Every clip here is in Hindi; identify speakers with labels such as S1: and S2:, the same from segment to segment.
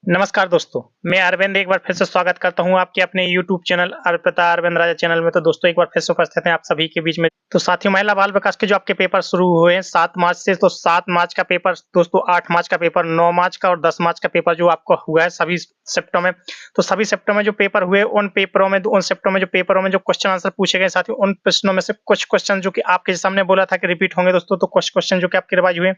S1: नमस्कार दोस्तों, मैं अरविंद एक बार फिर से स्वागत करता हूं आपके अपने यूट्यूब चैनल अर्पिता अरविंद राजा चैनल में। तो दोस्तों एक बार फिर से उपस्थित हैं आप सभी के बीच में। तो साथियों महिला बाल विकास के जो आपके पेपर शुरू हुए हैं 7 मार्च से, तो 7 मार्च का पेपर दोस्तों, 8 मार्च का पेपर, 9 मार्च का और 10 मार्च का पेपर जो आपको हुआ है सभी शिफ्टों में। तो सभी शिफ्टों में जो पेपर हुए उन पेपरों में उन शिफ्टों में जो पेपरों में जो क्वेश्चन आंसर पूछे गए साथियों, उन प्रश्नों में से कुछ क्वेश्चन जो कि आपके सामने बोला था कि रिपीट होंगे दोस्तों, तो कुछ क्वेश्चन जो कि आपके रिवाइज हुए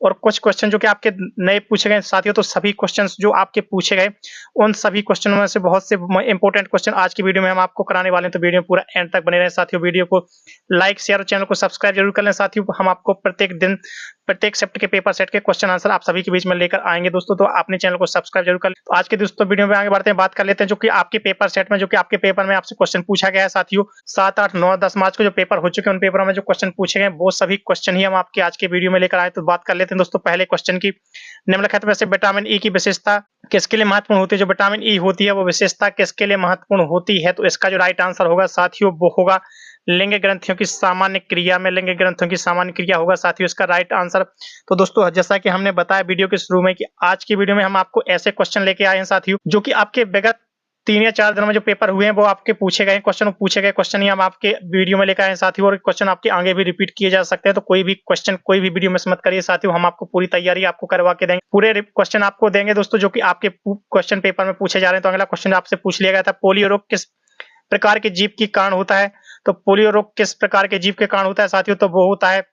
S1: और कुछ क्वेश्चन जो कि आपके नए पूछे गए साथियों। तो सभी क्वेश्चंस जो आपके पूछे गए उन सभी क्वेश्चनों में से बहुत से इंपॉर्टेंट क्वेश्चन आज की वीडियो में हम आपको कराने वाले हैं। तो वीडियो में पूरा एंड तक बने रहें साथियों। वीडियो को लाइक शेयर और चैनल को सब्सक्राइब जरूर कर लें साथियों। हम आपको प्रत्येक दिन प्रत्येक शिफ्ट के पेपर सेट के क्वेश्चन आंसर आप सभी के बीच में लेकर आएंगे दोस्तों। तो आपने चैनल को सब्सक्राइब जरूर कर लें। तो आज के दोस्तों वीडियो में आगे बढ़ते हैं, बात कर लेते हैं जो कि आपके पेपर सेट में जो कि आपके पेपर में आपसे क्वेश्चन पूछा गया है साथियों। 7, 8, 9, 10 मार्च को जो पेपर हो चुके हैं उन पेपरों में जो क्वेश्चन पूछे गए वो सभी क्वेश्चन ही हम आपके आज के वीडियो में लेकर आए। तो बात कर लेते हैं दोस्तों पहले क्वेश्चन की। निम्नलिखित में से विटामिन ई की विशेषता किसके लिए महत्वपूर्ण होती है? जो विटामिन ई होती है वो विशेषता किसके लिए महत्वपूर्ण होती है? तो इसका जो राइट आंसर होगा साथियों वो होगा लिंग ग्रंथियों की सामान्य क्रिया में। लिंग ग्रंथियों की सामान्य क्रिया होगा साथियों इसका राइट आंसर। तो दोस्तों जैसा कि हमने बताया वीडियो के शुरू में कि आज की वीडियो में हम आपको ऐसे क्वेश्चन लेके आए हैं साथियों जो कि आपके विगत 3 या 4 दिनों में जो पेपर हुए हैं वो आपके पूछे गए क्वेश्चन, पूछे गए क्वेश्चन ही हम आपके वीडियो में लेकर आए हैं साथियों। और क्वेश्चन आपके आगे भी रिपीट किए जा सकते हैं। तो कोई भी क्वेश्चन कोई भी वीडियो मिस मत करिए साथियों। हम आपको पूरी तैयारी आपको करवा के देंगे, पूरे क्वेश्चन आपको देंगे दोस्तों जो कि आपके क्वेश्चन पेपर में पूछे जा रहे हैं। तो अगला क्वेश्चन आपसे पूछ लिया गया था, पोलियो रोग किस प्रकार के जीव के कारण होता है? तो पोलियो रोग किस प्रकार के जीव के कारण होता है साथियों? तो वो होता है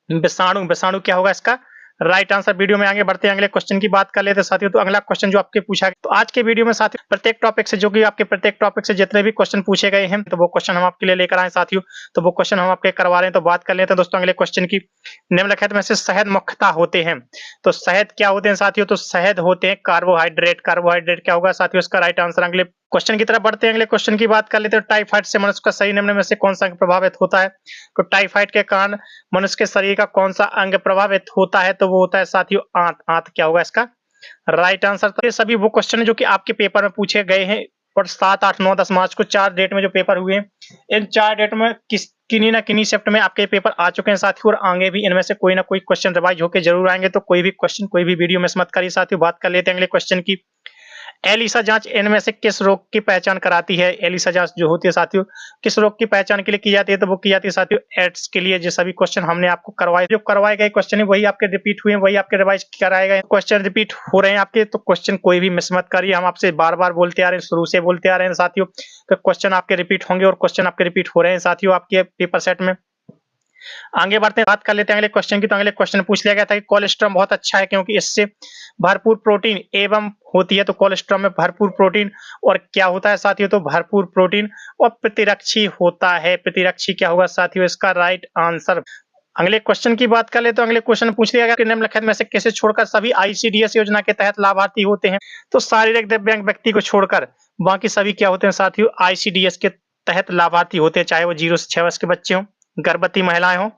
S1: विषाणु। विषाणु क्या होगा इसका राइट आंसर। वीडियो में आगे बढ़ते हैं अगले क्वेश्चन की बात कर लेते हैं साथियों। तो अगला क्वेश्चन जो आपके पूछा गया, तो आज के वीडियो में साथियों प्रत्येक टॉपिक से जो कि आपके प्रत्येक टॉपिक से जितने भी क्वेश्चन पूछे गए हैं तो वो क्वेश्चन हम आपके लिए लेकर आए साथियों। तो वो क्वेश्चन हम आपके करवा रहे हैं। तो बात कर लेते हैं दोस्तों अगले क्वेश्चन की। निम्नलिखित में से शहद मुख्यतः होते हैं? तो शहद क्या होते हैं साथियों? तो शहद होते हैं कार्बोहाइड्रेट। कार्बोहाइड्रेट क्या होगा साथियों इसका राइट आंसर। अगले क्वेश्चन की तरफ बढ़ते हैं। अगले क्वेश्चन की बात कर लेते हैं, टाइफाइड से मनुष्य का शरीर निम्न में से कौन सा प्रभावित होता है? तो टाइफाइड के कारण मनुष्य के शरीर का कौन सा अंग प्रभावित होता है? तो वो होता है साथियों आंत। आंत क्या होगा इसका राइट आंसर। तो ये सभी वो क्वेश्चन है जो कि आपके पेपर में पूछे गए हैं और 7, 8, 9, 10 मार्च को 4 डेट में जो पेपर हुए हैं इन 4 डेट में किन्हीं ना किन्हीं शिफ्ट में आपके पेपर आ चुके हैं साथियों। और आगे भी इनमें से कोई ना कोई क्वेश्चन रिवाइज होकर जरूर आएंगे। तो कोई भी क्वेश्चन कोई भी वीडियो मिस मत करिए साथियों। बात कर लेते हैं अगले क्वेश्चन की। एलिसा जांच इनमें से किस रोग की पहचान कराती है? एलिसा जांच जो होती है साथियों किस रोग की पहचान के लिए की जाती है? तो वो की जाती है साथियों एड्स के लिए। जो सभी क्वेश्चन हमने आपको करवाए, जो करवाए गए क्वेश्चन है वही आपके रिपीट हुए हैं, वही आपके रिवाइज कराए गए क्वेश्चन रिपीट हो रहे हैं आपके। तो क्वेश्चन कोई भी मिस मत करिए। हम आपसे बार बार बोलते आ रहे हैं, शुरू से बोलते आ रहे हैं साथियों कि क्वेश्चन आपके रिपीट होंगे और क्वेश्चन आपके रिपीट हो रहे हैं साथियों आपके पेपर सेट में। आगे बढ़ते हैं, बात कर लेते हैं अगले क्वेश्चन की। तो अगले क्वेश्चन पूछ लिया गया था कि कोलेस्ट्रॉल बहुत अच्छा है क्योंकि इससे भरपूर प्रोटीन एवं होती है। तो कोलेस्ट्रॉल में भरपूर प्रोटीन और क्या होता है साथियों? तो भरपूर प्रोटीन और प्रतिरक्षी होता है। प्रतिरक्षी क्या होगा साथियों इसका राइट आंसर। अगले क्वेश्चन की बात कर ले तो अगले क्वेश्चन पूछ लिया गया कि निम्नलिखित में से किसे छोड़कर सभी आईसीडीएस योजना के तहत लाभार्थी होते हैं? तो शारीरिक दिव्यांग व्यक्ति को छोड़कर बाकी सभी क्या होते हैं साथियों आईसीडीएस के तहत लाभार्थी होते हैं, चाहे वो 0 से 6 वर्ष के बच्चे हों, गर्भवती महिलाएं हों,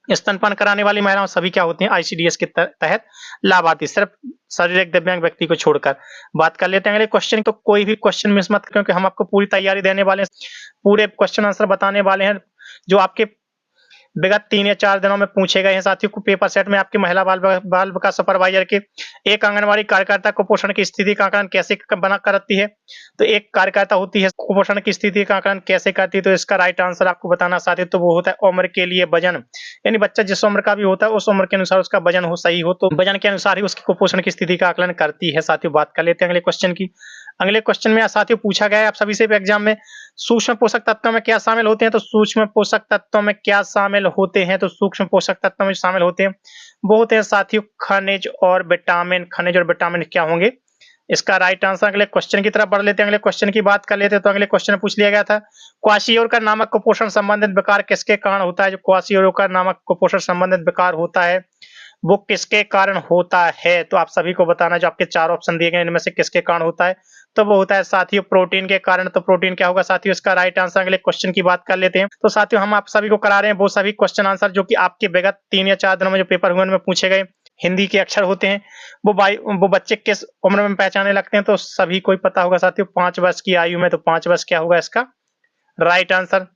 S1: स्तनपान कराने वाली महिलाओं, सभी क्या होती हैं आईसीडीएस के तहत लाभार्थी, सिर्फ शारीरिक दिव्यांग व्यक्ति को छोड़कर। बात कर लेते हैं अगले क्वेश्चन। तो कोई भी क्वेश्चन मिस मत क्योंकि हम आपको पूरी तैयारी देने वाले हैं, पूरे क्वेश्चन आंसर बताने वाले हैं जो आपके विगत 3 या 4 दिनों में पूछे गए हैं साथियों। को पेपर सेट में आपकी महिला बाल विकास सुपरवाइजर के एक आंगनवाड़ी कार्यकर्ता कुपोषण की स्थिति का आकलन कैसे बना करती है? तो एक कार्यकर्ता होती है कुपोषण की स्थिति का आकलन कैसे करती है? तो इसका राइट आंसर आपको बताना साथियों तो वो होता है उम्र के लिए वजन। यानी बच्चा जिस उम्र का भी होता है उस उम्र के अनुसार उसका वजन हो सही हो तो वजन के अनुसार ही उसकी कुपोषण की स्थिति का आकलन करती है साथियों। बात कर लेते हैं अगले क्वेश्चन की। अगले क्वेश्चन में साथियों पूछा गया है आप सभी से एग्जाम में, सूक्ष्म पोषक तत्वों में क्या शामिल होते हैं? तो सूक्ष्म पोषक तत्वों में क्या शामिल होते हैं? तो सूक्ष्म पोषक तत्वों में शामिल होते हैं वो होते हैं साथियों खनिज और विटामिन। खनिज और विटामिन क्या होंगे इसका राइट आंसर। अगले क्वेश्चन की तरफ बढ़ लेते हैं, अगले क्वेश्चन की बात कर लेते हैं। तो अगले क्वेश्चन में पूछ लिया गया था, क्वाशियोरकर नामक कुपोषण संबंधित विकार किसके कारण होता है? जो क्वाशियोरकर नामक कुपोषण संबंधित विकार होता है वो किसके कारण होता है? तो आप सभी को बताना, जो आपके 4 ऑप्शन दिए गए इनमें से किसके कारण होता है? तो वो होता है साथियों प्रोटीन के कारण। तो प्रोटीन क्या होगा साथियों इसका राइट आंसर। अगले क्वेश्चन की बात कर लेते हैं। तो साथियों हम आप सभी को करा रहे हैं वो सभी क्वेश्चन आंसर जो कि आपके विगत 3 या 4 दिनों में जो पेपर हुए उनमें पूछे गए हिंदी के अक्षर होते हैं वो बच्चे किस उम्र में पहचाने लगते हैं? तो सभी को ही पता होगा साथियों 5 वर्ष की आयु में। तो 5 वर्ष क्या होगा इसका राइट आंसर।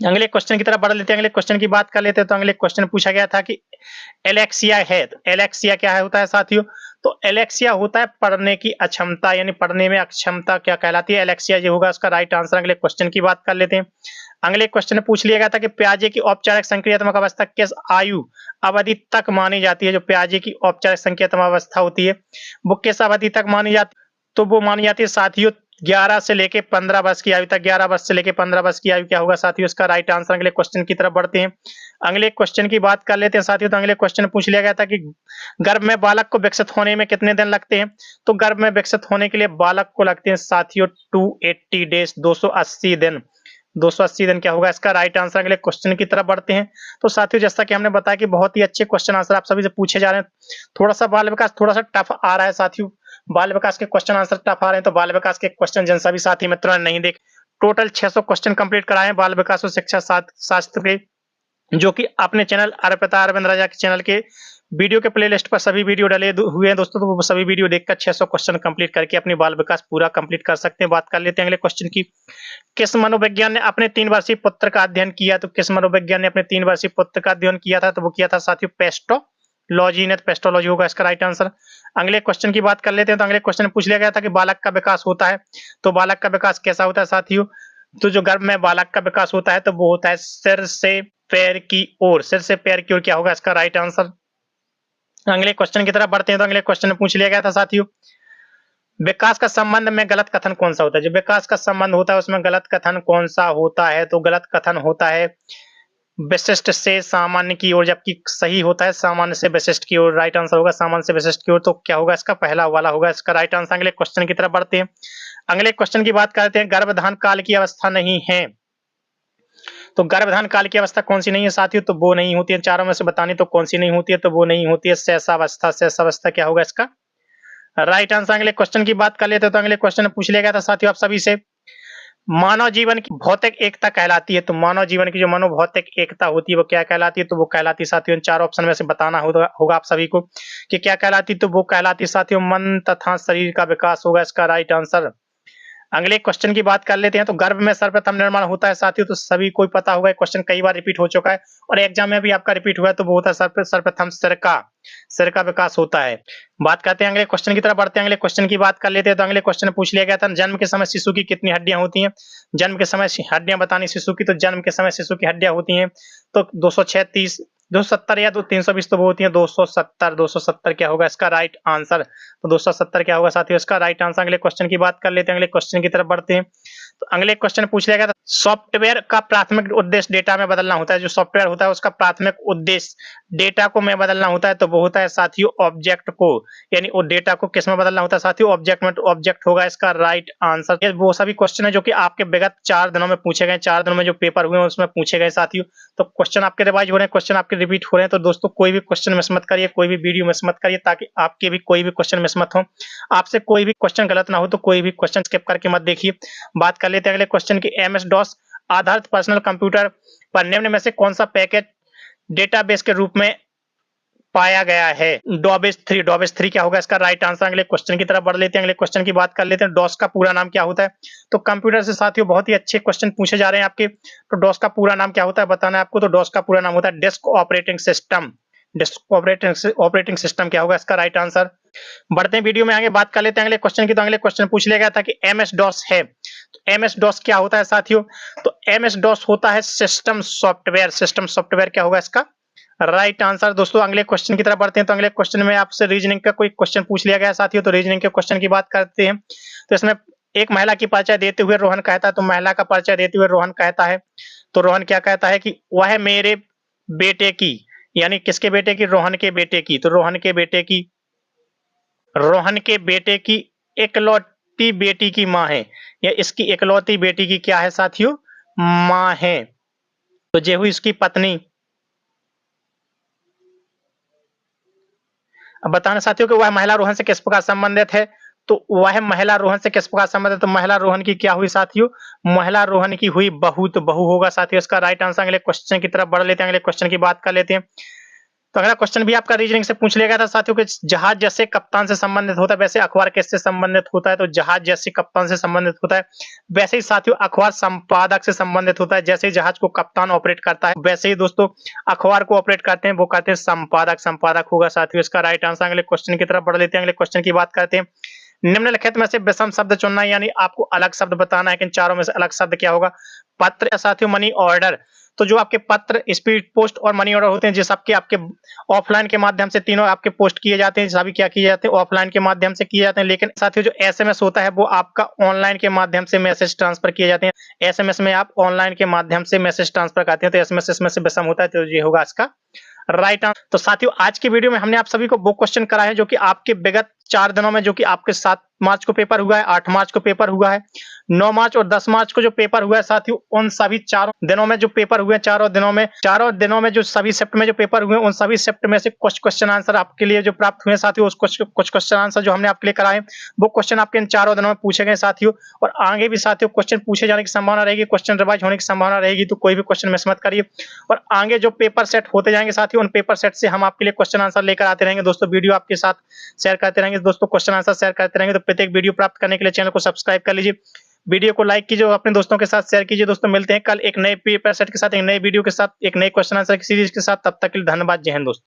S1: अगले क्वेश्चन की तरफ बढ़ लेते हैं। अगले क्वेश्चन की बात कर लेते हैं। तो अगले क्वेश्चन पूछा गया था कि एलेक्सिया है, तो एलेक्सिया क्या है होता है साथियों? तो एलेक्सिया होता है पढ़ने की अक्षमता, यानी पढ़ने में अक्षमता क्या कहलाती है? एलेक्सिया जो होगा उसका राइट आंसर। अगले क्वेश्चन की बात कर लेते हैं। अगले क्वेश्चन में पूछ लिया गया था कि प्याजे की औपचारिक संक्रियात्मक अवस्था किस आयु अवधि तक मानी जाती है? जो प्याजे की औपचारिक संक्रियात्मक अवस्था होती है वो किस अवधि तक मानी जाती है? तो वो मानी जाती है साथियों 11 से लेके 15 वर्ष की आयु तक। 11 वर्ष से लेके 15 वर्ष की आयु क्या होगा साथियों? इसका राइट आंसर। अगले क्वेश्चन की तरफ बढ़ते हैं। अगले क्वेश्चन की बात कर लेते हैं साथियों। तो अगले क्वेश्चन पूछ लिया गया था कि गर्भ में बालक को विकसित होने में कितने दिन लगते हैं? तो गर्भ में विकसित होने के लिए बालक को लगते हैं साथियों 280 डेज, 280 दिन। 280 दिन क्या होगा इसका राइट आंसर। अगले क्वेश्चन की तरफ बढ़ते हैं। तो साथियों जैसा कि हमने बताया कि बहुत ही अच्छे क्वेश्चन आंसर आप सभी से पूछे जा रहे हैं। थोड़ा सा बाल विकास थोड़ा सा टफ आ रहा है साथियों, बाल विकास के क्वेश्चन आंसर टफ आ रहे हैं। तो बाल विकास के क्वेश्चन जिन सभी साथी मित्रों ने नहीं देख, टोटल 600 क्वेश्चन कंप्लीट कराए हैं बाल विकास और शिक्षा शास्त्र के, जो कि अपने चैनल अर्पिता अरविंद राजा के चैनल के वीडियो के प्लेलिस्ट पर सभी वीडियो डले हुए हैं दोस्तों। तो वो सभी वीडियो देखकर 600 क्वेश्चन कंप्लीट करके अपनी बाल विकास पूरा कंप्लीट कर सकते हैं। बात कर लेते हैं अगले क्वेश्चन की। किस मनोविज्ञान ने अपने 3 वर्षीय पुत्र का अध्ययन किया? तो किस मनोविज्ञान ने अपने 3 वर्षीय पुत्र का अध्ययन किया था? तो वो किया था साथियों पेस्टोलॉजी ने। पेस्टोलॉजी होगा इसका राइट आंसर। अगले क्वेश्चन की बात कर लेते हैं। तो अगले क्वेश्चन में पूछ लिया गया था कि बालक का विकास होता है, तो बालक का विकास कैसा होता है साथियों? तो जो गर्भ में बालक का विकास होता है तो वो होता है सिर से पैर की ओर। सिर से पैर की ओर क्या होगा इसका राइट आंसर। अगले क्वेश्चन की तरफ बढ़ते हैं। तो अगले क्वेश्चन में पूछ लिया गया था साथियों विकास का संबंध में गलत कथन कौन सा होता है? जो विकास का संबंध होता है उसमें गलत कथन कौन सा होता है? तो गलत कथन होता है विशिष्ट से सामान्य की ओर, जबकि सही होता है सामान्य से विशिष्ट की ओर। राइट आंसर होगा सामान्य से विशिष्ट की ओर। तो क्या होगा इसका पहला वाला होगा इसका राइट आंसर। अगले क्वेश्चन की तरफ बढ़ते हैं। अगले क्वेश्चन की बात करते हैं गर्भधान काल की अवस्था नहीं है। तो गर्भधान काल की अवस्था कौन सी नहीं है साथियों? तो वो नहीं होती है। चारों में से बतानी तो कौन सी नहीं होती है? तो वो नहीं होती है शैशवावस्था। शैशवावस्था क्या होगा इसका राइट आंसर। अगले क्वेश्चन की बात कर लेते हैं। तो अगले क्वेश्चन में पूछ लिया गया था साथियों आप सभी से मानव जीवन की भौतिक एकता कहलाती है। तो मानव जीवन की जो मनोभौतिक एकता होती है वो क्या कहलाती है? तो वो कहलाती है साथियों इन 4 ऑप्शन में से बताना होगा आप सभी को कि क्या कहलाती है। तो वो कहलाती है साथियों मन तथा शरीर का विकास होगा इसका राइट आंसर। अगले क्वेश्चन की बात कर लेते हैं। तो गर्भ में सर्वप्रथम निर्माण होता है साथियों, तो सभी को पता होगा क्वेश्चन कई बार रिपीट हो चुका है और एग्जाम में भी आपका रिपीट हुआ है। तो वो होता है सर्वप्रथम सिर का विकास होता है। बात करते हैं अगले क्वेश्चन की तरफ बढ़ते हैं। अगले क्वेश्चन की बात कर लेते हैं। तो अगले क्वेश्चन में पूछ लिया गया था जन्म के समय शिशु की कितनी हड्डियां होती हैं? जन्म के समय हड्डियां बतानी शिशु की। तो जन्म के समय शिशु की हड्डियां होती हैं तो 236, 270 या 320 तो वो होती है 270। 270 क्या होगा इसका राइट आंसर। तो 270 क्या होगा साथियों इसका राइट आंसर। अगले क्वेश्चन की बात कर लेते हैं। अगले क्वेश्चन की तरफ बढ़ते हैं। तो अगले क्वेश्चन पूछ लिया गया था सॉफ्टवेयर का प्राथमिक उद्देश्य डेटा में बदलना होता है। जो सॉफ्टवेयर होता है उसका प्राथमिक उद्देश्य डेटा को में बदलना होता है। तो वो होता है साथियों ऑब्जेक्ट को, यानी वो डेटा को किस में बदलना होता है साथियों? ऑब्जेक्ट में। तो ऑब्जेक्ट होगा इसका राइट आंसर। ये वो सभी क्वेश्चन है जो कि आपके विगत 4 दिनों में पूछे गए, 4 दिनों में जो पेपर हुए हैं उसमें पूछे गए साथियों। तो क्वेश्चन आपके रिवाइज हो रहे हैं, क्वेश्चन आपके रिपीट हो रहे हैं। तो दोस्तों कोई भी क्वेश्चन मिस मत करिए, कोई भी वीडियो मिस मत करिए, ताकि आपके भी कोई भी क्वेश्चन मिस मत हो, आपसे कोई भी क्वेश्चन गलत ना हो। तो कोई भी क्वेश्चन स्किप करके मत देखिए। बात कर लेते हैं अगले क्वेश्चन की। एमएस डॉस आधारित पर्सनल कंप्यूटर पर निम्न में से कौन सा पैकेज डेटाबेस के रूप में पाया गया है? डॉबेस 3। डॉबेस 3 क्या होगा इसका राइट आंसर। अगले क्वेश्चन की तरफ बढ़ लेते हैं। अगले क्वेश्चन की बात कर लेते हैं डॉस का पूरा नाम क्या होता है? तो कंप्यूटर से साथियों बहुत ही अच्छे क्वेश्चन पूछे जा रहे हैं आपके। तो डॉस का पूरा नाम क्या होता है बताना है आपको। तो डॉस का पूरा नाम होता है disk operating system. Disk operating system क्या होगा इसका राइट आंसर। बढ़ते हैं वीडियो में आगे, बात कर लेते हैं अगले क्वेश्चन की। तो अगले क्वेश्चन पूछ लिया गया था कि एमएस डॉस है, तो एमएस डॉस क्या होता है साथियों? तो एमएस डॉस होता है सिस्टम सॉफ्टवेयर। सिस्टम सॉफ्टवेयर क्या होगा इसका राइट आंसर। दोस्तों अगले क्वेश्चन की तरफ बढ़ते हैं। तो अगले क्वेश्चन में आपसे रीजनिंग का कोई क्वेश्चन पूछ लिया गया साथियों। तो रीजनिंग के क्वेश्चन की बात करते हैं। तो इसमें एक महिला की परिचय देते हुए रोहन कहता है, तो महिला का परिचय देते हुए रोहन कहता है, तो रोहन क्या कहता है कि वह मेरे बेटे की, यानी किसके बेटे की? रोहन के बेटे की। तो रोहन के बेटे की इकलौती बेटी की मां है, या इसकी इकलौती बेटी की क्या है साथियों? मां है। तो ये हुई इसकी पत्नी। अब बताना साथियों कि वह महिला रोहन से किस प्रकार संबंधित है? तो वह महिला रोहन से किस प्रकार संबंधित है? तो महिला रोहन की क्या हुई साथियों? महिला रोहन की हुई बहू। तो बहू होगा साथियों इसका राइट आंसर। अगले क्वेश्चन की तरफ बढ़ लेते हैं। अगले क्वेश्चन की बात कर लेते हैं। तो अगला क्वेश्चन भी आपका रीजनिंग से पूछ लिया गया था साथियों कि जहाज जैसे कप्तान से संबंधित होता है वैसे अखबार किससे संबंधित होता है? तो जहाज जैसे कप्तान से संबंधित होता है, वैसे ही साथियों अखबार संपादक से संबंधित होता है। जैसे ही जहाज को कप्तान ऑपरेट करता है वैसे ही दोस्तों अखबार को ऑपरेट करते हैं, वो कहते हैं संपादक। संपादक होगा साथियों इसका राइट आंसर। अगले क्वेश्चन की तरफ बढ़ लेते हैं। अगले क्वेश्चन की बात करते हैं। निम्नलिखित में से विषम शब्द चुनना है, यानी आपको अलग शब्द बताना है कि इन चारों में से अलग शब्द क्या होगा? पत्र साथियों, मनी ऑर्डर। तो जो आपके पत्र, स्पीड पोस्ट और मनी ऑर्डर होते हैं, जिस आपके ऑफलाइन के माध्यम से तीनों आपके पोस्ट किए जाते हैं, सभी क्या किए जाते हैं? ऑफलाइन के माध्यम से किए जाते हैं। लेकिन साथियों जो एसएमएस होता है वो आपका ऑनलाइन के माध्यम से मैसेज ट्रांसफर किए जाते हैं। एसएमएस में आप ऑनलाइन के माध्यम से मैसेज ट्रांसफर करते हैं, तो एसएमएस इसमें से विषम होता है, तो ये होगा इसका राइट आंसर। तो साथियों आज की वीडियो में हमने आप सभी को वो क्वेश्चन करा है जो कि आपके विगत 4 दिनों में, जो कि आपके 7 मार्च को पेपर हुआ है, 8 मार्च को पेपर हुआ है, 9 मार्च और 10 मार्च को जो पेपर हुआ है साथियों, उन सभी चारों दिनों में जो पेपर हुए, चारों दिनों में जो सभी शिफ्ट में जो पेपर हुए, उन सभी शिफ्ट में से कुछ क्वेश्चन आंसर आपके लिए जो प्राप्त हुए साथियों, उस कुछ क्वेश्चन आंसर जो हमने आपके लिए कराए, वो क्वेश्चन आपके इन चारों दिनों में पूछे गए साथियों। और आगे भी साथियों क्वेश्चन पूछे जाने की संभावना रहेगी, क्वेश्चन रिवाइज होने की संभावना रहेगी, तो कोई भी क्वेश्चन मिस मत करिए। और आगे जो पेपर सेट होते जाएंगे साथियों, उन पेपर सेट से हम आपके लिए क्वेश्चन आंसर लेकर आते रहेंगे दोस्तों। वीडियो आपके साथ शेयर करते रहेंगे दोस्तों, क्वेश्चन आंसर शेयर करते रहेंगे। तो प्रत्येक वीडियो प्राप्त करने के लिए चैनल को सब्सक्राइब कर लीजिए, वीडियो को लाइक कीजिए और अपने दोस्तों के साथ शेयर कीजिए। दोस्तों मिलते हैं कल एक नए पेपर सेट के साथ, एक नए वीडियो के साथ, एक नए क्वेश्चन आंसर की सीरीज के साथ। तब तक के लिए धन्यवाद। जय हिंद दोस्तों।